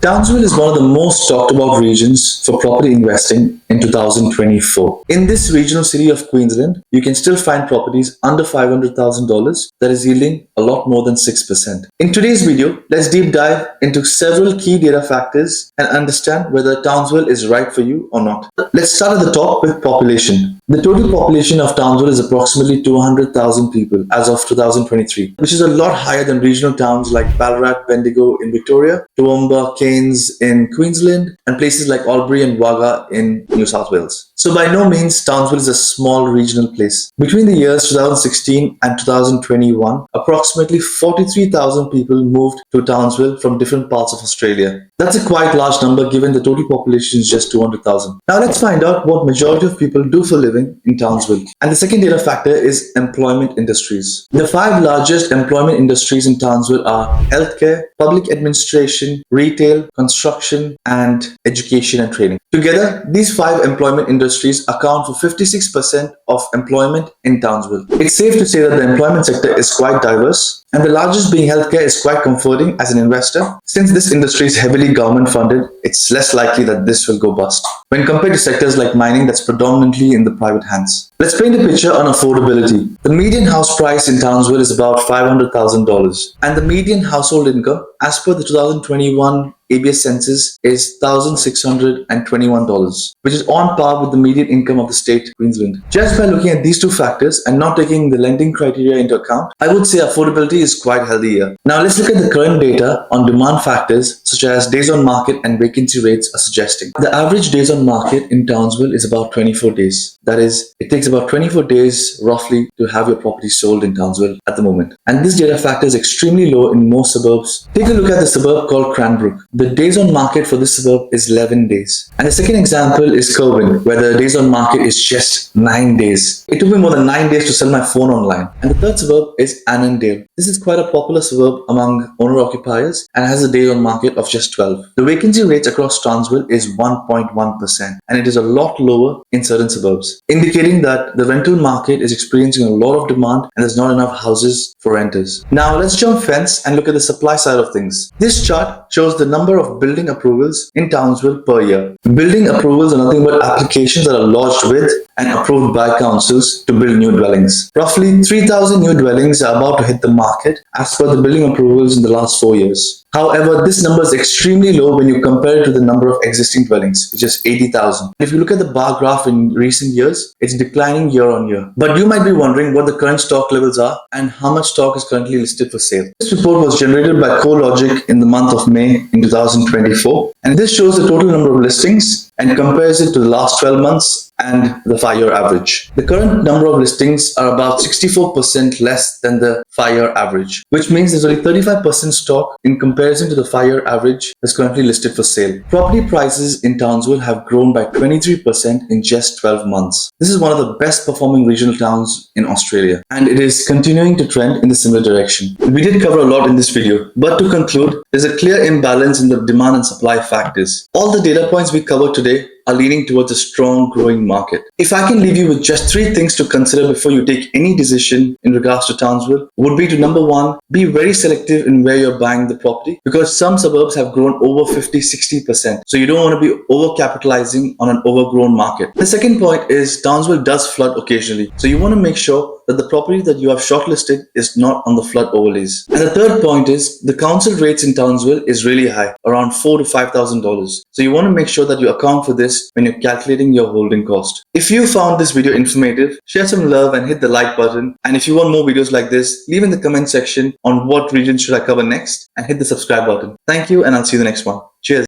Townsville is one of the most talked about regions for property investing in 2024. In this regional city of Queensland, you can still find properties under $500,000 that is yielding a lot more than 6%. In today's video, let's deep dive into several key data factors and understand whether Townsville is right for you or not. Let's start at the top with population. The total population of Townsville is approximately 200,000 people as of 2023, which is a lot higher than regional towns like Ballarat, Bendigo in Victoria, Toowoomba, Cairns in Queensland, and places like Albury and Wagga in New South Wales. So by no means Townsville is a small regional place. Between the years 2016 and 2021, approximately 43,000 people moved to Townsville from different parts of Australia. That's a quite large number given the total population is just 200,000. Now let's find out what majority of people do for a living in Townsville. And the second data factor is employment industries. The 5 largest employment industries in Townsville are healthcare, public administration, retail, construction, and education and training. Together, these 5 employment industries account for 56% of employment in Townsville. It's safe to say that the employment sector is quite diverse, and the largest being healthcare is quite comforting as an investor. Since this industry is heavily government funded, it's less likely that this will go bust when compared to sectors like mining that's predominantly in the private hands. Let's paint a picture on affordability. The median house price in Townsville is about $500,000, and the median household income as per the 2021 ABS census is $1,621, which is on par with the median income of the state Queensland. Just by looking at these two factors and not taking the lending criteria into account, I would say affordability is quite healthy here. Now let's look at the current data on demand factors such as days on market and vacancy rates are suggesting. The average days on market in Townsville is about 24 days. That is, it takes about 24 days roughly to have your property sold in Townsville at the moment. And this data factor is extremely low in most suburbs. Take a look at the suburb called Cranbrook. The days on market for this suburb is 11 days. And the second example is Kerwin, where the days on market is just 9 days. It took me more than 9 days to sell my phone online. And the third suburb is Annandale. This is quite a popular suburb among owner-occupiers and has a days on market of just 12. The vacancy rates across Townsville is 1.1%, and it is a lot lower in certain suburbs, indicating that the rental market is experiencing a lot of demand and there's not enough houses for renters. Now let's jump fence and look at the supply side of things. This chart shows the number of building approvals in Townsville per year. Building approvals are nothing but applications that are lodged with and approved by councils to build new dwellings. Roughly 3,000 new dwellings are about to hit the market as per the building approvals in the last 4 years. However, this number is extremely low when you compare it to the number of existing dwellings, which is 80,000. If you look at the bar graph in recent years, it's declining year on year. But you might be wondering what the current stock levels are and how much stock is currently listed for sale. This report was generated by CoreLogic in the month of May in 2024, and this shows the total number of listings and compares it to the last 12 months and the 5-year average. The current number of listings are about 64% less than the 5-year average, which means there's only 35% stock in comparison to the 5-year average that's currently listed for sale. Property prices in Townsville have grown by 23% in just 12 months. This is one of the best performing regional towns in Australia, and it is continuing to trend in the similar direction. We did cover a lot in this video, but to conclude, there's a clear imbalance in the demand and supply factors. All the data points we covered today are leaning towards a strong growing market. If I can leave you with just 3 things to consider before you take any decision in regards to Townsville, would be to number 1, be very selective in where you're buying the property, because some suburbs have grown over 50-60%. So you don't want to be over-capitalizing on an overgrown market. The second point is Townsville does flood occasionally. So you want to make sure that the property that you have shortlisted is not on the flood overlays. And the third point is the council rates in Townsville is really high, around $4,000 to $5,000. So you want to make sure that you account for this when you're calculating your holding cost. If you found this video informative, share some love and hit the like button. And if you want more videos like this, leave in the comment section on what region should I cover next and hit the subscribe button. Thank you, and I'll see you in the next one. Cheers.